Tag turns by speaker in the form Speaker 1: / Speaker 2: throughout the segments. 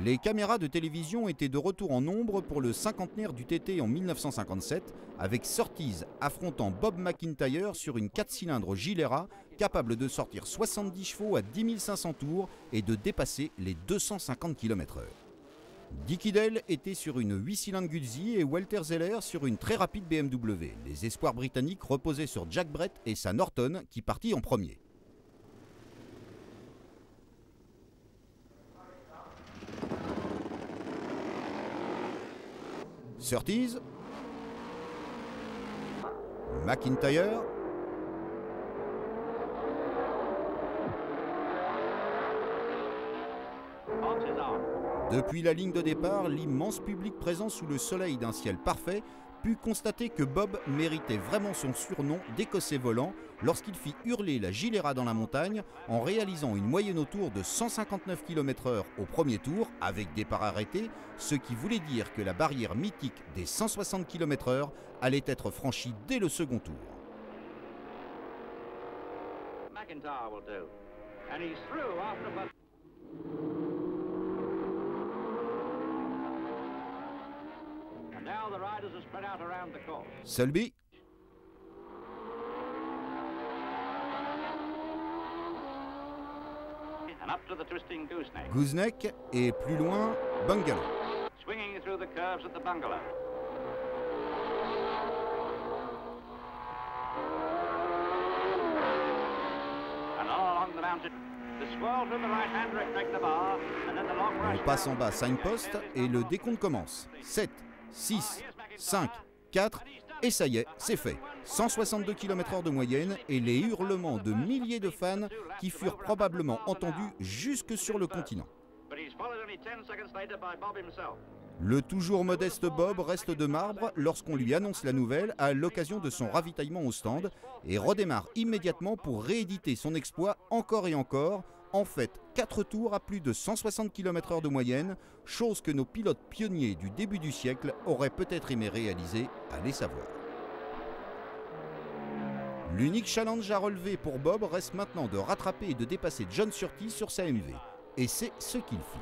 Speaker 1: Les caméras de télévision étaient de retour en nombre pour le cinquantenaire du TT en 1957, avec Surtees affrontant Bob McIntyre sur une 4 cylindres Gilera, capable de sortir 70 chevaux à 10 500 tours et de dépasser les 250 km/h. Dickie Dale était sur une 8 cylindres Guzzi et Walter Zeller sur une très rapide BMW. Les espoirs britanniques reposaient sur Jack Brett et sa Norton qui partit en premier. Surtees, McIntyre, depuis la ligne de départ, l'immense public présent sous le soleil d'un ciel parfait put constater que Bob méritait vraiment son surnom d'Écossais volant lorsqu'il fit hurler la Gilera dans la montagne en réalisant une moyenne autour de 159 km/h au premier tour avec départ arrêté, ce qui voulait dire que la barrière mythique des 160 km/h allait être franchie dès le second tour. McIntyre will do. And he's through after about... Selby, Gooseneck et plus loin Bungalow. On passe en bas Signpost et le décompte commence. 7, 6, 5, 4, et ça y est, c'est fait. 162 km/h de moyenne et les hurlements de milliers de fans qui furent probablement entendus jusque sur le continent. Le toujours modeste Bob reste de marbre lorsqu'on lui annonce la nouvelle à l'occasion de son ravitaillement au stand et redémarre immédiatement pour rééditer son exploit encore et encore. En fait, 4 tours à plus de 160 km/h de moyenne, chose que nos pilotes pionniers du début du siècle auraient peut-être aimé réaliser, allez savoir. L'unique challenge à relever pour Bob reste maintenant de rattraper et de dépasser John Surtees sur sa MV. Et c'est ce qu'il fit.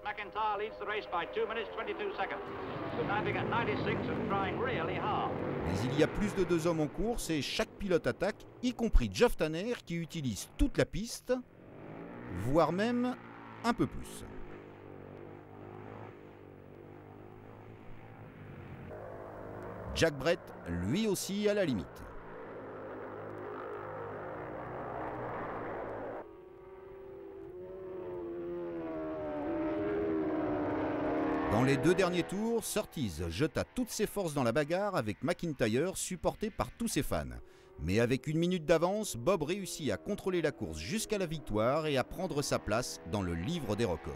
Speaker 2: McIntyre leads the race by 2 minutes 22 seconds. Diving at 96 and trying really hard.
Speaker 1: Mais il y a plus de 2 hommes en course et chaque pilote attaque, y compris Geoff Tanner qui utilise toute la piste, voire même un peu plus. Jack Brett, lui aussi à la limite. Dans les 2 derniers tours, Surtees jeta toutes ses forces dans la bagarre avec McIntyre, supporté par tous ses fans. Mais avec 1 minute d'avance, Bob réussit à contrôler la course jusqu'à la victoire et à prendre sa place dans le livre des records.